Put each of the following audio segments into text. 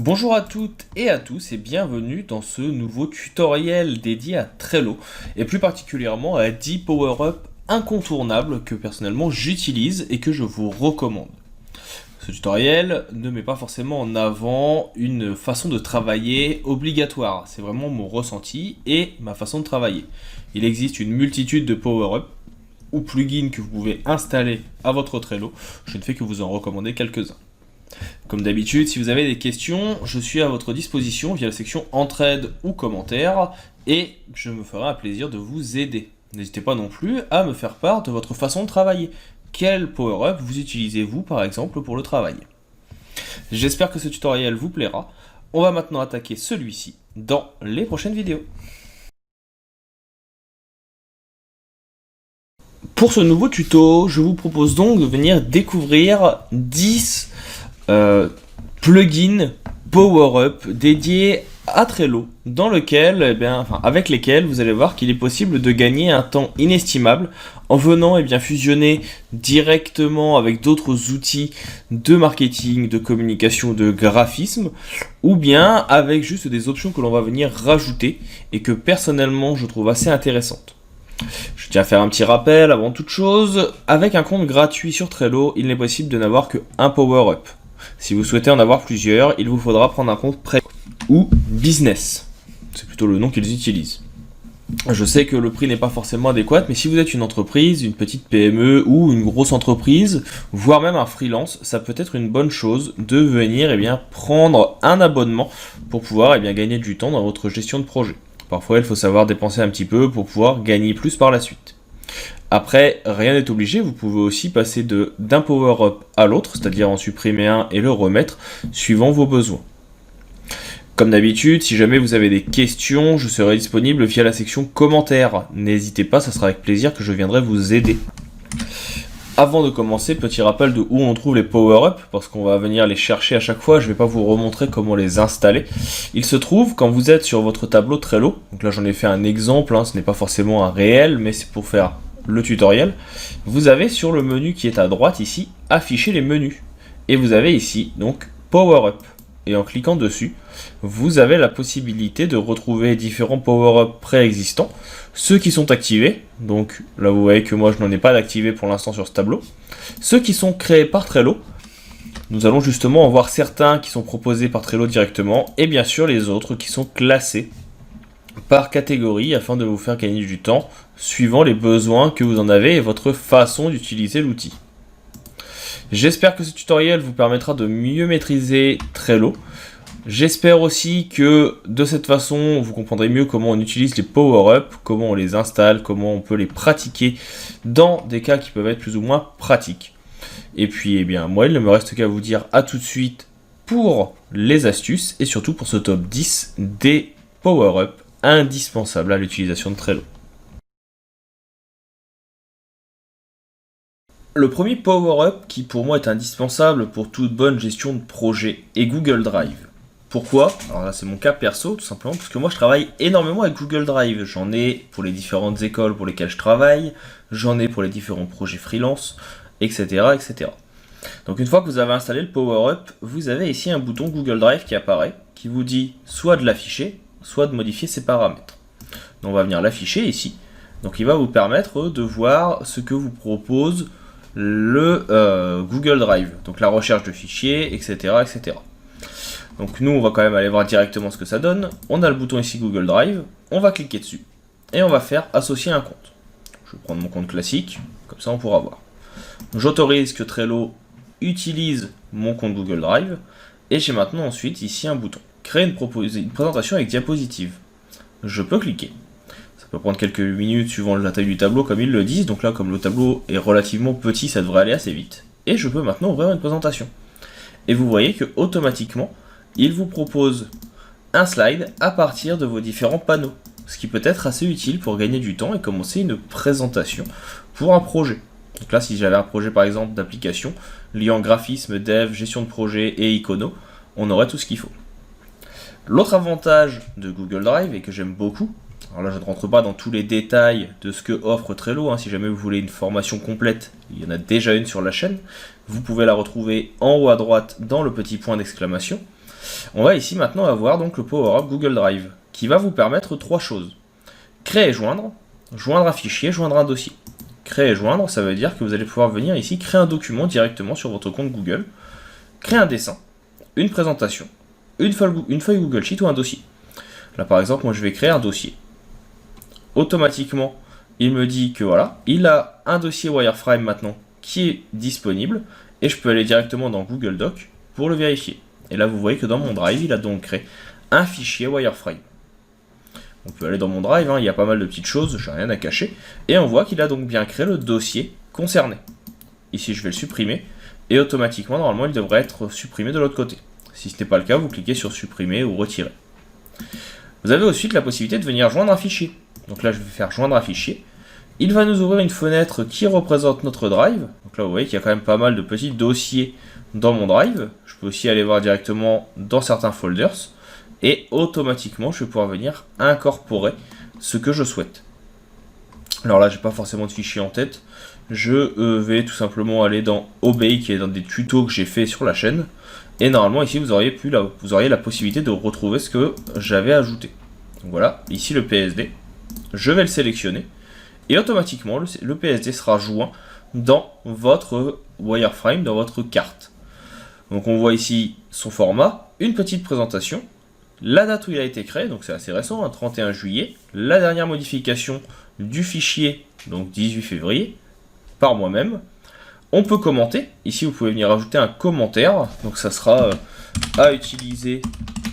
Bonjour à toutes et à tous et bienvenue dans ce nouveau tutoriel dédié à Trello et plus particulièrement à 10 power-up incontournables que personnellement j'utilise et que je vous recommande. Ce tutoriel ne met pas forcément en avant une façon de travailler obligatoire, c'est vraiment mon ressenti et ma façon de travailler. Il existe une multitude de power-up ou plugins que vous pouvez installer à votre Trello, je ne fais que vous en recommander quelques-uns. Comme d'habitude, si vous avez des questions, je suis à votre disposition via la section entraide ou commentaires et je me ferai un plaisir de vous aider. N'hésitez pas non plus à me faire part de votre façon de travailler. Quel power-up vous utilisez-vous par exemple pour le travail? J'espère que ce tutoriel vous plaira. On va maintenant attaquer celui-ci dans les prochaines vidéos. Pour ce nouveau tuto, je vous propose donc de venir découvrir 10 plugins power-up dédiés à Trello, dans lequel, avec lesquels vous allez voir qu'il est possible de gagner un temps inestimable en venant fusionner directement avec d'autres outils de marketing, de communication, de graphisme, ou bien avec juste des options que l'on va venir rajouter et que personnellement je trouve assez intéressantes. Je tiens à faire un petit rappel avant toute chose, avec un compte gratuit sur Trello, il n'est possible de n'avoir qu'un power-up. Si vous souhaitez en avoir plusieurs, il vous faudra prendre un compte Premium ou Business. C'est plutôt le nom qu'ils utilisent. Je sais que le prix n'est pas forcément adéquat, mais si vous êtes une entreprise, une petite PME ou une grosse entreprise, voire même un freelance, ça peut être une bonne chose de venir prendre un abonnement pour pouvoir gagner du temps dans votre gestion de projet. Parfois, il faut savoir dépenser un petit peu pour pouvoir gagner plus par la suite. Après, rien n'est obligé, vous pouvez aussi passer d'un power-up à l'autre, c'est-à-dire en supprimer un et le remettre, suivant vos besoins. Comme d'habitude, si jamais vous avez des questions, je serai disponible via la section commentaires. N'hésitez pas, ça sera avec plaisir que je viendrai vous aider. Avant de commencer, petit rappel de où on trouve les power-up, parce qu'on va venir les chercher à chaque fois, je ne vais pas vous remontrer comment les installer. Il se trouve quand vous êtes sur votre tableau Trello, donc là j'en ai fait un exemple, ce n'est pas forcément un réel, mais c'est pour faire le tutoriel, vous avez sur le menu qui est à droite ici, afficher les menus. Et vous avez ici, donc, Power Up. Et en cliquant dessus, vous avez la possibilité de retrouver différents power-up préexistants, ceux qui sont activés, donc là vous voyez que moi je n'en ai pas d'activé pour l'instant sur ce tableau, ceux qui sont créés par Trello, nous allons justement en voir certains qui sont proposés par Trello directement, et bien sûr les autres qui sont classés par catégorie afin de vous faire gagner du temps suivant les besoins que vous en avez et votre façon d'utiliser l'outil. J'espère que ce tutoriel vous permettra de mieux maîtriser Trello. J'espère aussi que de cette façon vous comprendrez mieux comment on utilise les power-up, comment on les installe, comment on peut les pratiquer dans des cas qui peuvent être plus ou moins pratiques. Et puis moi il ne me reste qu'à vous dire à tout de suite pour les astuces et surtout pour ce top 10 des power-up indispensables à l'utilisation de Trello. Le premier power-up qui pour moi est indispensable pour toute bonne gestion de projet est Google Drive. Pourquoi? Alors là c'est mon cas perso tout simplement parce que moi je travaille énormément avec Google Drive. J'en ai pour les différentes écoles pour lesquelles je travaille, j'en ai pour les différents projets freelance, etc., etc. Donc une fois que vous avez installé le power-up, vous avez ici un bouton Google Drive qui apparaît, qui vous dit soit de l'afficher, soit de modifier ses paramètres. Donc on va venir l'afficher ici. Donc il va vous permettre de voir ce que vous propose le Google Drive, donc la recherche de fichiers, etc., etc. Donc nous on va quand même aller voir directement ce que ça donne. On a le bouton ici Google Drive, on va cliquer dessus et on va faire associer un compte. Je vais prendre mon compte classique, comme ça on pourra voir. J'autorise que Trello utilise mon compte Google Drive et j'ai maintenant ensuite ici un bouton créer une présentation avec diapositive. Je peux cliquer. Ça peut prendre quelques minutes suivant la taille du tableau comme ils le disent, donc là comme le tableau est relativement petit ça devrait aller assez vite. Et je peux maintenant ouvrir une présentation. Et vous voyez que automatiquement il vous propose un slide à partir de vos différents panneaux, ce qui peut être assez utile pour gagner du temps et commencer une présentation pour un projet. Donc là si j'avais un projet par exemple d'application liant graphisme, dev, gestion de projet et icono, on aurait tout ce qu'il faut. L'autre avantage de Google Drive et que j'aime beaucoup, alors là je ne rentre pas dans tous les détails de ce que offre Trello, si jamais vous voulez une formation complète, il y en a déjà une sur la chaîne, vous pouvez la retrouver en haut à droite dans le petit point d'exclamation. On va ici maintenant avoir donc le Power Up Google Drive, qui va vous permettre trois choses. Créer et joindre, joindre un fichier, joindre un dossier. Créer et joindre, ça veut dire que vous allez pouvoir venir ici créer un document directement sur votre compte Google, créer un dessin, une présentation, une feuille Google Sheet ou un dossier. Là par exemple, moi je vais créer un dossier. Automatiquement, il me dit que voilà, il a un dossier Wireframe maintenant qui est disponible et je peux aller directement dans Google Doc pour le vérifier. Et là vous voyez que dans mon Drive, il a donc créé un fichier Wireframe. On peut aller dans mon Drive, il y a pas mal de petites choses, j'ai rien à cacher. Et on voit qu'il a donc bien créé le dossier concerné. Ici, je vais le supprimer. Et automatiquement, normalement, il devrait être supprimé de l'autre côté. Si ce n'est pas le cas, vous cliquez sur supprimer ou retirer. Vous avez ensuite la possibilité de venir joindre un fichier. Donc là, je vais faire joindre un fichier. Il va nous ouvrir une fenêtre qui représente notre Drive. Donc là, vous voyez qu'il y a quand même pas mal de petits dossiers dans mon Drive. Je peux aussi aller voir directement dans certains folders. Et automatiquement, je vais pouvoir venir incorporer ce que je souhaite. Alors là, j'ai pas forcément de fichier en tête. Je vais tout simplement aller dans Obey, qui est dans des tutos que j'ai fait sur la chaîne. Et normalement, ici, vous auriez la possibilité de retrouver ce que j'avais ajouté. Donc voilà, ici le PSD. Je vais le sélectionner. Et automatiquement, le PSD sera joint dans votre wireframe, dans votre carte. Donc on voit ici son format, une petite présentation, la date où il a été créé, donc c'est assez récent, 31 juillet, la dernière modification du fichier, donc 18 février, par moi-même. On peut commenter, ici vous pouvez venir ajouter un commentaire, donc ça sera à utiliser,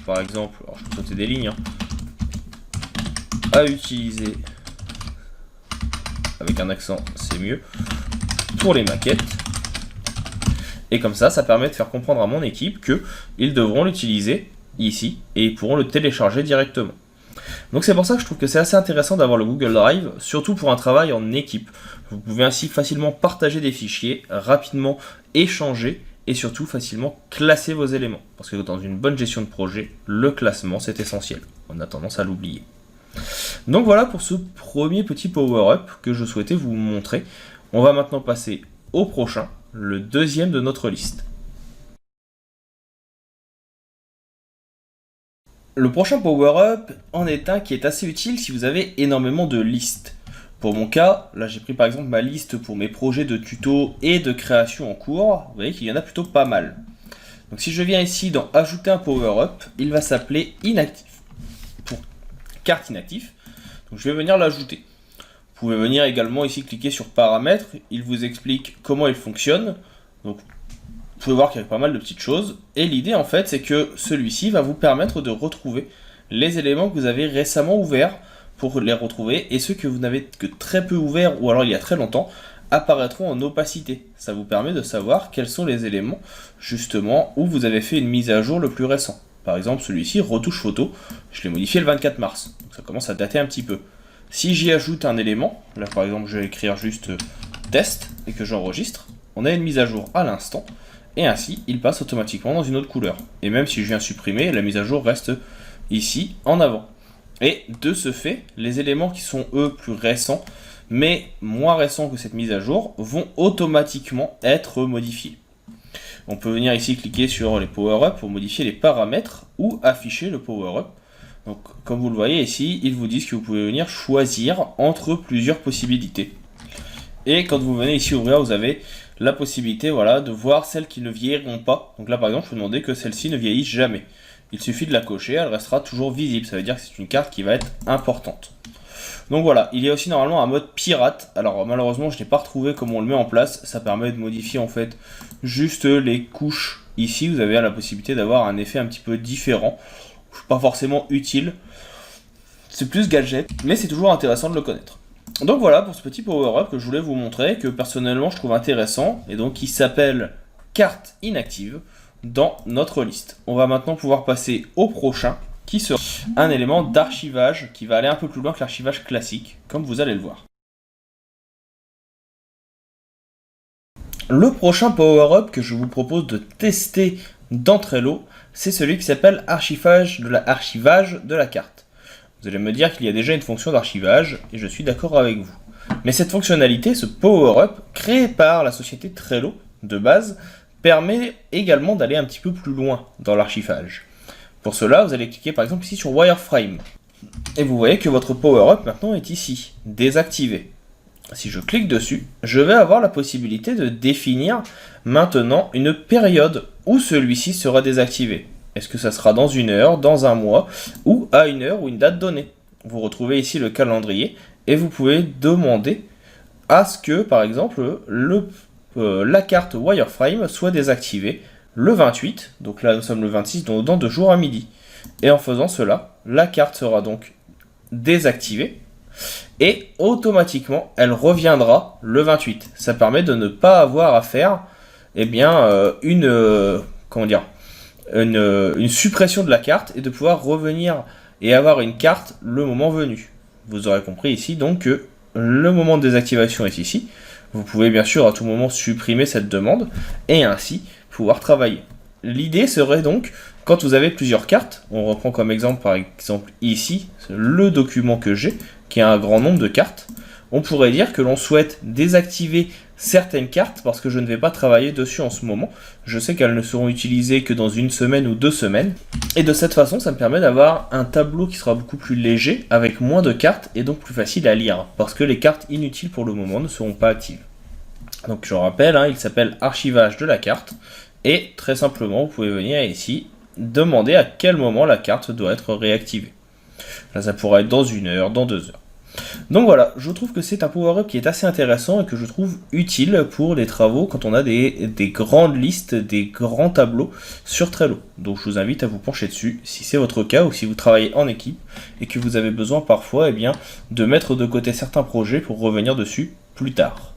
par exemple, alors je peux sauter des lignes, à utiliser, avec un accent c'est mieux, pour les maquettes. Et comme ça permet de faire comprendre à mon équipe qu'ils devront l'utiliser ici et ils pourront le télécharger directement. Donc c'est pour ça que je trouve que c'est assez intéressant d'avoir le Google Drive, surtout pour un travail en équipe. Vous pouvez ainsi facilement partager des fichiers, rapidement échanger et surtout facilement classer vos éléments. Parce que dans une bonne gestion de projet, le classement c'est essentiel. On a tendance à l'oublier. Donc voilà pour ce premier petit power-up que je souhaitais vous montrer. On va maintenant passer au prochain, le deuxième de notre liste. Le prochain power-up en est un qui est assez utile si vous avez énormément de listes. Pour mon cas, là j'ai pris par exemple ma liste pour mes projets de tuto et de création en cours. Vous voyez qu'il y en a plutôt pas mal. Donc si je viens ici dans ajouter un power-up, il va s'appeler inactif. Pour carte inactif, donc je vais venir l'ajouter. Vous pouvez venir également ici cliquer sur paramètres, il vous explique comment il fonctionne. Donc vous pouvez voir qu'il y a pas mal de petites choses. Et l'idée en fait c'est que celui-ci va vous permettre de retrouver les éléments que vous avez récemment ouverts pour les retrouver. Et ceux que vous n'avez que très peu ouverts ou alors il y a très longtemps apparaîtront en opacité. Ça vous permet de savoir quels sont les éléments justement où vous avez fait une mise à jour le plus récent. Par exemple celui-ci, retouche photo, je l'ai modifié le 24 mars. Donc ça commence à dater un petit peu. Si j'y ajoute un élément, là par exemple je vais écrire juste test et que j'enregistre, on a une mise à jour à l'instant. Et ainsi, il passe automatiquement dans une autre couleur. Et même si je viens supprimer, la mise à jour reste ici, en avant. Et de ce fait, les éléments qui sont eux plus récents, mais moins récents que cette mise à jour, vont automatiquement être modifiés. On peut venir ici cliquer sur les power-up pour modifier les paramètres ou afficher le power-up. Donc comme vous le voyez ici, ils vous disent que vous pouvez venir choisir entre plusieurs possibilités. Et quand vous venez ici ouvrir, vous avez la possibilité de voir celles qui ne vieilliront pas. Donc là par exemple, je peux demander que celle-ci ne vieillisse jamais. Il suffit de la cocher, elle restera toujours visible. Ça veut dire que c'est une carte qui va être importante. Donc voilà, il y a aussi normalement un mode pirate. Alors malheureusement, je n'ai pas retrouvé comment on le met en place. Ça permet de modifier en fait juste les couches. Ici, vous avez la possibilité d'avoir un effet un petit peu différent. Pas forcément utile. C'est plus gadget, mais c'est toujours intéressant de le connaître. Donc voilà pour ce petit power-up que je voulais vous montrer, que personnellement je trouve intéressant, et donc qui s'appelle carte inactive dans notre liste. On va maintenant pouvoir passer au prochain, qui sera un élément d'archivage, qui va aller un peu plus loin que l'archivage classique, comme vous allez le voir. Le prochain power-up que je vous propose de tester dans Trello, c'est celui qui s'appelle archivage de la carte. Vous allez me dire qu'il y a déjà une fonction d'archivage, et je suis d'accord avec vous. Mais cette fonctionnalité, ce power-up, créé par la société Trello, de base, permet également d'aller un petit peu plus loin dans l'archivage. Pour cela, vous allez cliquer par exemple ici sur Wireframe. Et vous voyez que votre power-up maintenant est ici, désactivé. Si je clique dessus, je vais avoir la possibilité de définir maintenant une période où celui-ci sera désactivé. Est-ce que ça sera dans une heure, dans un mois, ou à une heure ou une date donnée? Vous retrouvez ici le calendrier et vous pouvez demander à ce que, par exemple, la carte Wireframe soit désactivée le 28, donc là nous sommes le 26, donc dans 2 jours à midi. Et en faisant cela, la carte sera donc désactivée et automatiquement elle reviendra le 28. Ça permet de ne pas avoir à faire une suppression de la carte et de pouvoir revenir et avoir une carte le moment venu. Vous aurez compris ici donc que le moment de désactivation est ici. Vous pouvez bien sûr à tout moment supprimer cette demande et ainsi pouvoir travailler. L'idée serait donc, quand vous avez plusieurs cartes, on reprend comme exemple par exemple ici, le document que j'ai, qui a un grand nombre de cartes, on pourrait dire que l'on souhaite désactiver certaines cartes parce que je ne vais pas travailler dessus en ce moment. Je sais qu'elles ne seront utilisées que dans 1 semaine ou 2 semaines. Et de cette façon, ça me permet d'avoir un tableau qui sera beaucoup plus léger, avec moins de cartes et donc plus facile à lire, parce que les cartes inutiles pour le moment ne seront pas actives. Donc je rappelle, il s'appelle archivage de la carte. Et très simplement, vous pouvez venir ici, demander à quel moment la carte doit être réactivée. Là, ça pourrait être dans 1 heure, dans 2 heures. Donc voilà, je trouve que c'est un power-up qui est assez intéressant et que je trouve utile pour les travaux quand on a des grandes listes, des grands tableaux sur Trello. Donc je vous invite à vous pencher dessus si c'est votre cas ou si vous travaillez en équipe et que vous avez besoin parfois de mettre de côté certains projets pour revenir dessus plus tard.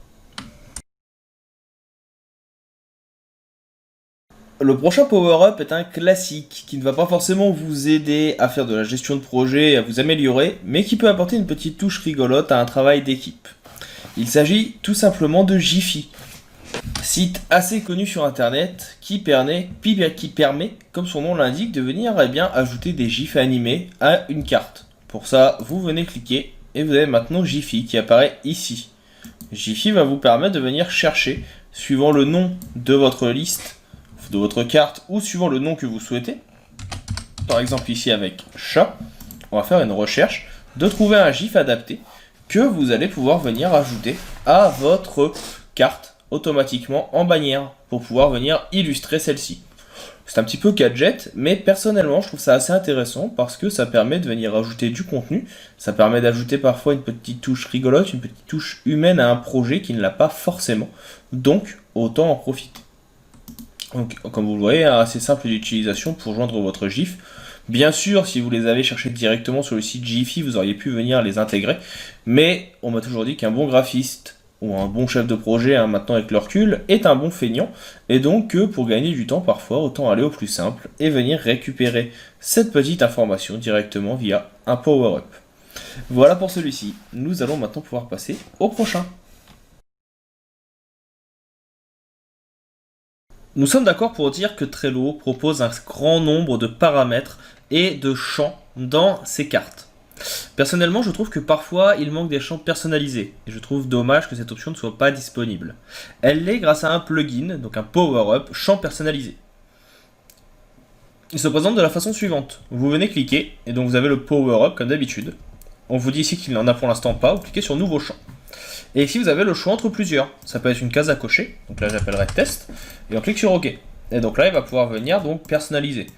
Le prochain power-up est un classique qui ne va pas forcément vous aider à faire de la gestion de projet et à vous améliorer, mais qui peut apporter une petite touche rigolote à un travail d'équipe. Il s'agit tout simplement de Giphy, site assez connu sur internet qui permet, comme son nom l'indique, de venir ajouter des gifs animés à une carte. Pour ça, vous venez cliquer et vous avez maintenant Giphy qui apparaît ici. Giphy va vous permettre de venir chercher, suivant le nom de votre liste, de votre carte ou suivant le nom que vous souhaitez. Par exemple ici avec chat, on va faire une recherche de trouver un gif adapté que vous allez pouvoir venir ajouter à votre carte automatiquement en bannière pour pouvoir venir illustrer celle-ci. C'est un petit peu gadget, mais personnellement je trouve ça assez intéressant parce que ça permet de venir ajouter du contenu, ça permet d'ajouter parfois une petite touche rigolote, une petite touche humaine à un projet qui ne l'a pas forcément, donc autant en profiter. Donc, comme vous le voyez, assez simple d'utilisation pour joindre votre GIF. Bien sûr, si vous les avez cherchés directement sur le site Giphy, vous auriez pu venir les intégrer. Mais on m'a toujours dit qu'un bon graphiste ou un bon chef de projet, maintenant avec le recul, est un bon feignant. Et donc, pour gagner du temps parfois, autant aller au plus simple et venir récupérer cette petite information directement via un power-up. Voilà pour celui-ci. Nous allons maintenant pouvoir passer au prochain. Nous sommes d'accord pour dire que Trello propose un grand nombre de paramètres et de champs dans ses cartes. Personnellement, je trouve que parfois il manque des champs personnalisés et je trouve dommage que cette option ne soit pas disponible. Elle l'est grâce à un plugin, donc un power-up champ personnalisé. Il se présente de la façon suivante. Vous venez cliquer et donc vous avez le power-up comme d'habitude. On vous dit ici qu'il n'en a pour l'instant pas, vous cliquez sur nouveau champ. Et ici vous avez le choix entre plusieurs. Ça peut être une case à cocher, donc là j'appellerai test, et on clique sur OK. Et donc là il va pouvoir venir donc personnaliser.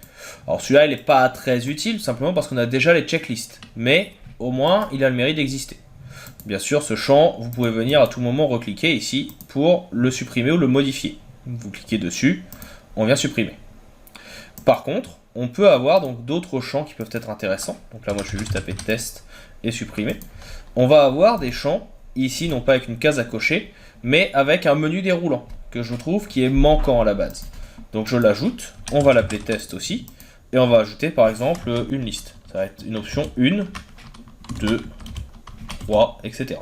Alors celui-là il n'est pas très utile, simplement parce qu'on a déjà les checklists, mais au moins il a le mérite d'exister. Bien sûr ce champ, vous pouvez venir à tout moment recliquer ici pour le supprimer ou le modifier. Vous cliquez dessus, on vient supprimer. Par contre, on peut avoir donc d'autres champs qui peuvent être intéressants. Donc là moi je vais juste taper test et supprimer. On va avoir des champs ici, non pas avec une case à cocher, mais avec un menu déroulant, que je trouve qui est manquant à la base. Donc je l'ajoute, on va l'appeler test aussi, et on va ajouter par exemple une liste. Ça va être une option 1, 2, 3, etc.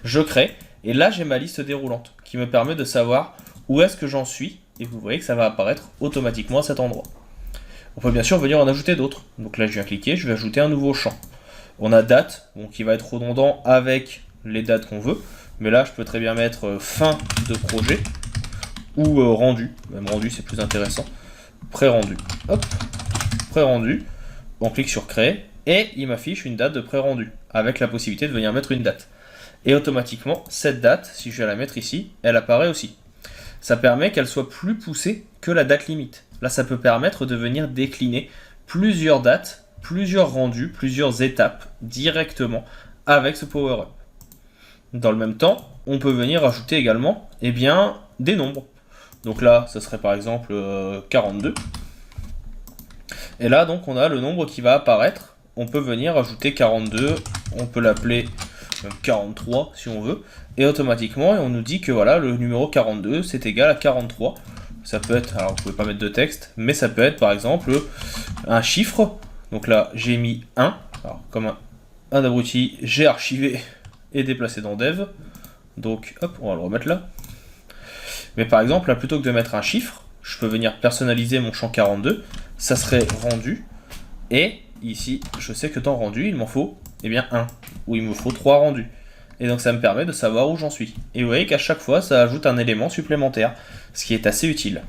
Je crée, et là j'ai ma liste déroulante, qui me permet de savoir où est-ce que j'en suis, et vous voyez que ça va apparaître automatiquement à cet endroit. On peut bien sûr venir en ajouter d'autres. Donc là je viens cliquer, je vais ajouter un nouveau champ. On a date, donc qui va être redondant avec les dates qu'on veut, mais là je peux très bien mettre fin de projet ou rendu, même rendu c'est plus intéressant, pré-rendu, hop, pré-rendu, on clique sur créer, et il m'affiche une date de pré-rendu, avec la possibilité de venir mettre une date. Et automatiquement, cette date, si je vais la mettre ici, elle apparaît aussi. Ça permet qu'elle soit plus poussée que la date limite. Là, ça peut permettre de venir décliner plusieurs dates, plusieurs rendus, plusieurs étapes directement avec ce power-up. Dans le même temps, on peut venir ajouter également des nombres. Donc là, ce serait par exemple 42. Et là, donc, on a le nombre qui va apparaître. On peut venir ajouter 42, on peut l'appeler 43 si on veut, et automatiquement, on nous dit que voilà, le numéro 42, c'est égal à 43. Ça peut être, alors vous pouvez pas mettre de texte, mais ça peut être par exemple un chiffre. Donc là, j'ai mis 1, alors comme un abruti, j'ai archivé et déplacé dans Dev. Donc hop, on va le remettre là. Mais par exemple, là, plutôt que de mettre un chiffre, je peux venir personnaliser mon champ 42, ça serait rendu, et ici, je sais que dans rendu, il m'en faut 1, ou il me faut 3 rendus. Et donc ça me permet de savoir où j'en suis. Et vous voyez qu'à chaque fois, ça ajoute un élément supplémentaire, ce qui est assez utile.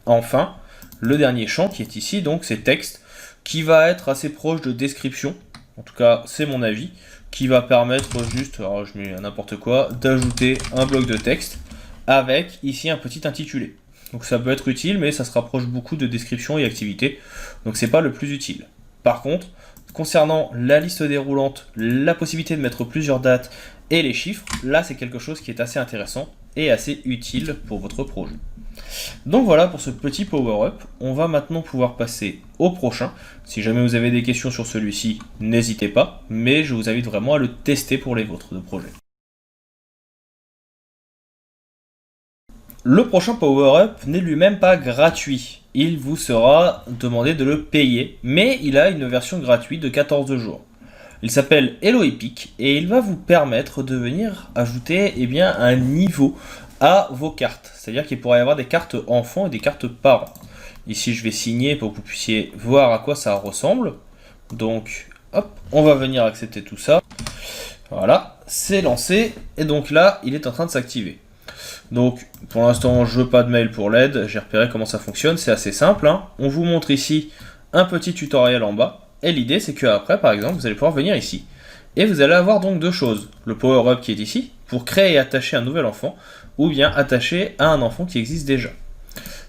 Enfin, le dernier champ qui est ici, donc c'est texte, qui va être assez proche de description, en tout cas c'est mon avis, qui va permettre juste, alors je mets n'importe quoi, d'ajouter un bloc de texte, avec ici un petit intitulé. Donc ça peut être utile, mais ça se rapproche beaucoup de description et activité, donc c'est pas le plus utile. Par contre, concernant la liste déroulante, la possibilité de mettre plusieurs dates et les chiffres, là c'est quelque chose qui est assez intéressant et assez utile pour votre projet. Donc voilà pour ce petit power-up, on va maintenant pouvoir passer au prochain. Si jamais vous avez des questions sur celui-ci, n'hésitez pas, mais je vous invite vraiment à le tester pour les vôtres de projet. Le prochain power-up n'est lui-même pas gratuit. Il vous sera demandé de le payer, mais il a une version gratuite de 14 jours. Il s'appelle Hello Epic et il va vous permettre de venir ajouter un niveau à vos cartes. C'est-à-dire qu'il pourrait y avoir des cartes enfants et des cartes parents. Ici, je vais signer pour que vous puissiez voir à quoi ça ressemble. Donc, hop, on va venir accepter tout ça. Voilà, c'est lancé et donc là, il est en train de s'activer. Donc pour l'instant je veux pas de mail pour l'aide, j'ai repéré comment ça fonctionne, c'est assez simple, hein. On vous montre ici un petit tutoriel en bas, et l'idée c'est que après par exemple vous allez pouvoir venir ici, et vous allez avoir donc deux choses, le power up qui est ici, pour créer et attacher un nouvel enfant, ou bien attacher à un enfant qui existe déjà.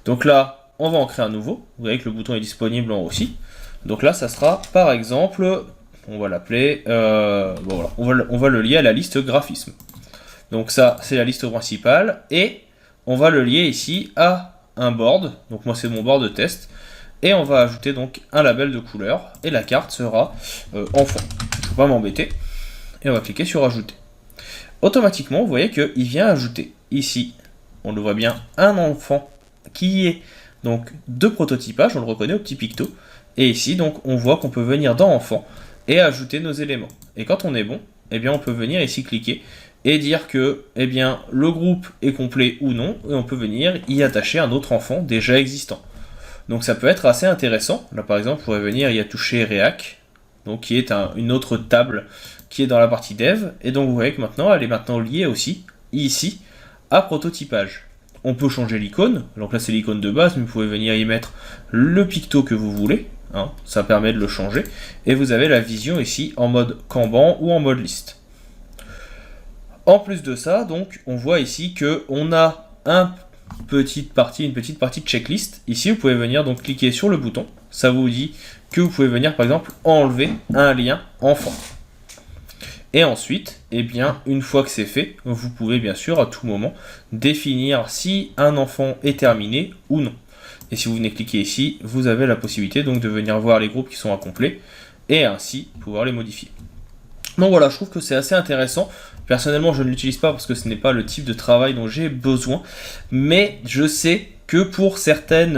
Donc là on va en créer un nouveau, vous voyez que le bouton est disponible en haut aussi, donc là ça sera par exemple, on va l'appeler, voilà, on va le lier à la liste graphisme. Donc ça, c'est la liste principale, et on va le lier ici à un board, donc moi c'est mon board de test, et on va ajouter donc un label de couleur, et la carte sera enfant. Je ne vais pas m'embêter, et on va cliquer sur ajouter. Automatiquement, vous voyez qu'il vient ajouter ici, on le voit bien, un enfant qui est donc de prototypage, on le reconnaît au petit picto, et ici donc on voit qu'on peut venir dans enfant et ajouter nos éléments. Et quand on est bon, on peut venir ici cliquer et dire que le groupe est complet ou non, et on peut venir y attacher un autre enfant déjà existant. Donc ça peut être assez intéressant. Là par exemple, on pourrait venir y toucher React, donc qui est une autre table qui est dans la partie dev, et donc vous voyez que maintenant elle est maintenant liée aussi, ici, à prototypage. On peut changer l'icône, donc là c'est l'icône de base, mais vous pouvez venir y mettre le picto que vous voulez, hein, ça permet de le changer, et vous avez la vision ici en mode Kanban ou en mode liste. En plus de ça, donc, on voit ici qu'on a une petite partie de checklist. Ici, vous pouvez venir donc cliquer sur le bouton. Ça vous dit que vous pouvez venir, par exemple, enlever un lien enfant. Et ensuite, une fois que c'est fait, vous pouvez bien sûr à tout moment définir si un enfant est terminé ou non. Et si vous venez cliquer ici, vous avez la possibilité donc de venir voir les groupes qui sont incomplets et ainsi pouvoir les modifier. Donc voilà, je trouve que c'est assez intéressant. Personnellement, je ne l'utilise pas parce que ce n'est pas le type de travail dont j'ai besoin, mais je sais que pour certaines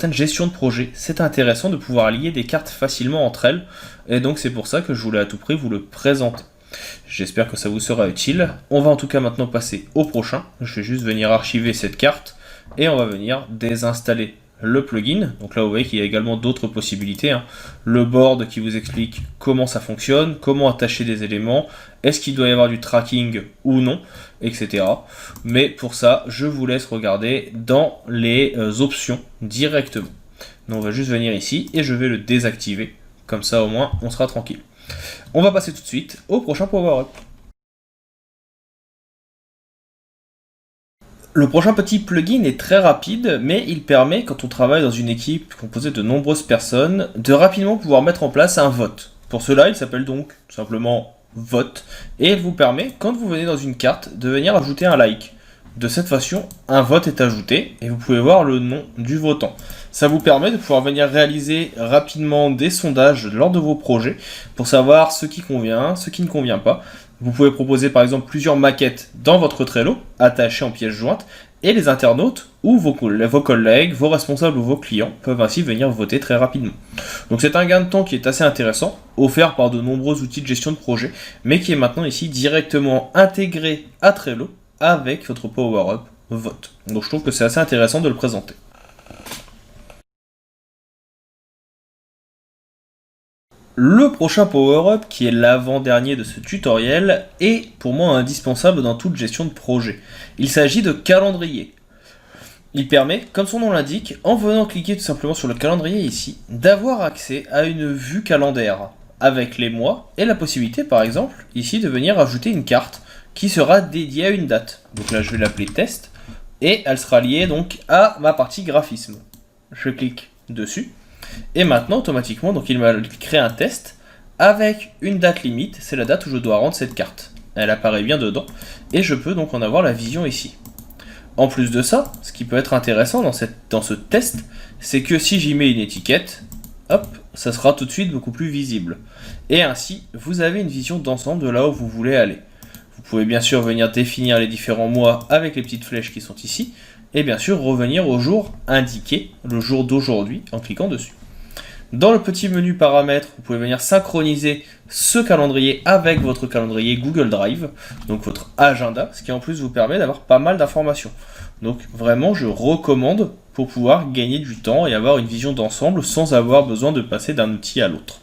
gestions de projet, c'est intéressant de pouvoir lier des cartes facilement entre elles, et donc c'est pour ça que je voulais à tout prix vous le présenter. J'espère que ça vous sera utile. On va en tout cas maintenant passer au prochain. Je vais juste venir archiver cette carte, et on va venir désinstaller le plugin. Donc là vous voyez qu'il y a également d'autres possibilités, hein. Le board qui vous explique comment ça fonctionne, comment attacher des éléments, est-ce qu'il doit y avoir du tracking ou non, etc. Mais pour ça, je vous laisse regarder dans les options directement. Donc on va juste venir ici et je vais le désactiver. Comme ça au moins on sera tranquille. On va passer tout de suite au prochain power-up. Le prochain petit plugin est très rapide, mais il permet, quand on travaille dans une équipe composée de nombreuses personnes, de rapidement pouvoir mettre en place un vote. Pour cela, il s'appelle donc tout simplement vote, et il vous permet, quand vous venez dans une carte, de venir ajouter un like. De cette façon, un vote est ajouté, et vous pouvez voir le nom du votant. Ça vous permet de pouvoir venir réaliser rapidement des sondages lors de vos projets, pour savoir ce qui convient, ce qui ne convient pas. Vous pouvez proposer par exemple plusieurs maquettes dans votre Trello, attachées en pièces jointes, et les internautes ou vos collègues, vos responsables ou vos clients peuvent ainsi venir voter très rapidement. Donc c'est un gain de temps qui est assez intéressant, offert par de nombreux outils de gestion de projet, mais qui est maintenant ici directement intégré à Trello avec votre Power-Up Vote. Donc je trouve que c'est assez intéressant de le présenter. Le prochain power-up, qui est l'avant-dernier de ce tutoriel, est pour moi indispensable dans toute gestion de projet. Il s'agit de calendrier. Il permet, comme son nom l'indique, en venant cliquer tout simplement sur le calendrier ici, d'avoir accès à une vue calendaire, avec les mois, et la possibilité par exemple, ici, de venir ajouter une carte qui sera dédiée à une date. Donc là je vais l'appeler test, et elle sera liée donc à ma partie graphisme. Je clique dessus. Et maintenant, automatiquement, donc il m'a créé un test avec une date limite, c'est la date où je dois rendre cette carte. Elle apparaît bien dedans, et je peux donc en avoir la vision ici. En plus de ça, ce qui peut être intéressant dans ce test, c'est que si j'y mets une étiquette, hop, ça sera tout de suite beaucoup plus visible. Et ainsi, vous avez une vision d'ensemble de là où vous voulez aller. Vous pouvez bien sûr venir définir les différents mois avec les petites flèches qui sont ici, et bien sûr revenir au jour indiqué, le jour d'aujourd'hui, en cliquant dessus. Dans le petit menu paramètres, vous pouvez venir synchroniser ce calendrier avec votre calendrier Google Drive, donc votre agenda, ce qui en plus vous permet d'avoir pas mal d'informations. Donc vraiment, je recommande pour pouvoir gagner du temps et avoir une vision d'ensemble sans avoir besoin de passer d'un outil à l'autre.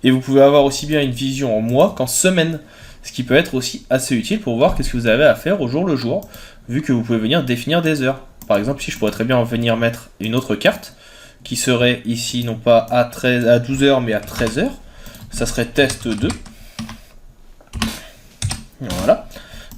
Et vous pouvez avoir aussi bien une vision en mois qu'en semaine, ce qui peut être aussi assez utile pour voir qu'est-ce que vous avez à faire au jour le jour, vu que vous pouvez venir définir des heures. Par exemple, si je pourrais très bien venir mettre une autre carte, qui serait ici non pas à 12h mais à 13h, ça serait test 2. Voilà,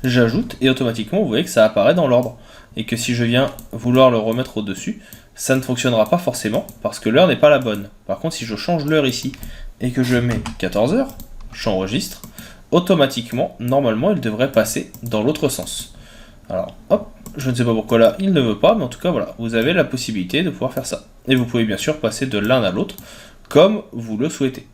j'ajoute et automatiquement vous voyez que ça apparaît dans l'ordre. Et que si je viens vouloir le remettre au-dessus, ça ne fonctionnera pas forcément parce que l'heure n'est pas la bonne. Par contre, si je change l'heure ici et que je mets 14h, j'enregistre, automatiquement, normalement, il devrait passer dans l'autre sens. Alors, hop, je ne sais pas pourquoi là, il ne veut pas, mais en tout cas, voilà, vous avez la possibilité de pouvoir faire ça. Et vous pouvez bien sûr passer de l'un à l'autre, comme vous le souhaitez.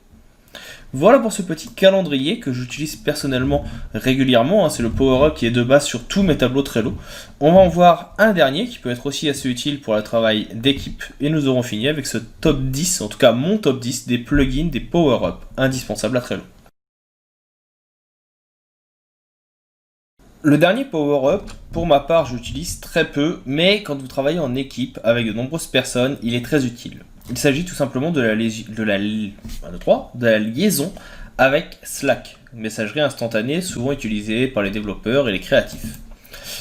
Voilà pour ce petit calendrier que j'utilise personnellement régulièrement, c'est le power-up qui est de base sur tous mes tableaux Trello. On va en voir un dernier qui peut être aussi assez utile pour le travail d'équipe, et nous aurons fini avec ce top 10, en tout cas mon top 10 des plugins, des power-up indispensables à Trello. Le dernier power-up, pour ma part, j'utilise très peu, mais quand vous travaillez en équipe avec de nombreuses personnes, il est très utile. Il s'agit tout simplement de la liaison avec Slack, une messagerie instantanée souvent utilisée par les développeurs et les créatifs.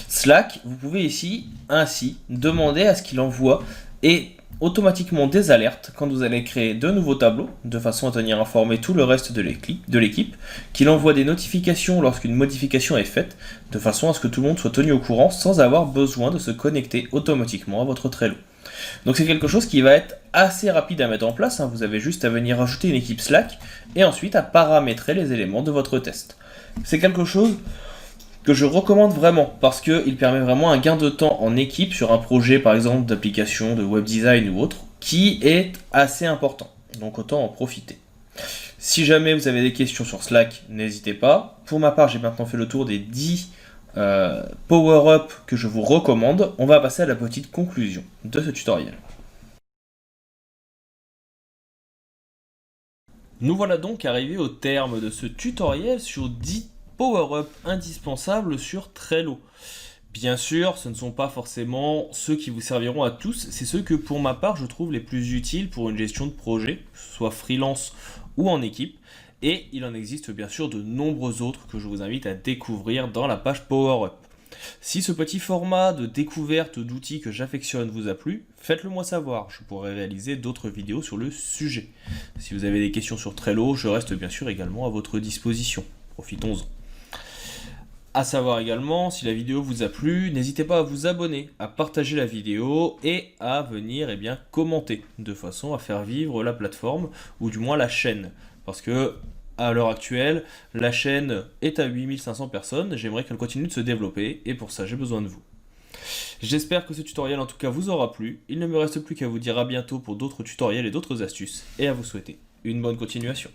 Slack, vous pouvez ici ainsi demander à ce qu'il envoie et automatiquement des alertes quand vous allez créer de nouveaux tableaux, de façon à tenir informé tout le reste de l'équipe, qu'il envoie des notifications lorsqu'une modification est faite, de façon à ce que tout le monde soit tenu au courant sans avoir besoin de se connecter automatiquement à votre Trello. Donc c'est quelque chose qui va être assez rapide à mettre en place, vous avez juste à venir ajouter une équipe Slack et ensuite à paramétrer les éléments de votre test. C'est quelque chose que je recommande vraiment parce qu'il permet vraiment un gain de temps en équipe sur un projet par exemple d'application, de web design ou autre qui est assez important, donc autant en profiter. Si jamais vous avez des questions sur Slack, n'hésitez pas. Pour ma part, j'ai maintenant fait le tour des 10 power-up que je vous recommande. On va passer à la petite conclusion de ce tutoriel. Nous voilà donc arrivés au terme de ce tutoriel sur 10 power-up indispensables sur Trello. Bien sûr, ce ne sont pas forcément ceux qui vous serviront à tous, c'est ceux que pour ma part je trouve les plus utiles pour une gestion de projet, soit freelance ou en équipe, et il en existe bien sûr de nombreux autres que je vous invite à découvrir dans la page Power Up. Si ce petit format de découverte d'outils que j'affectionne vous a plu, faites-le moi savoir, je pourrai réaliser d'autres vidéos sur le sujet. Si vous avez des questions sur Trello, je reste bien sûr également à votre disposition. Profitons-en. À savoir également, si la vidéo vous a plu, n'hésitez pas à vous abonner, à partager la vidéo et à venir commenter, de façon à faire vivre la plateforme, ou du moins la chaîne. Parce que, à l'heure actuelle, la chaîne est à 8500 personnes, j'aimerais qu'elle continue de se développer, et pour ça j'ai besoin de vous. J'espère que ce tutoriel en tout cas vous aura plu, il ne me reste plus qu'à vous dire à bientôt pour d'autres tutoriels et d'autres astuces, et à vous souhaiter une bonne continuation.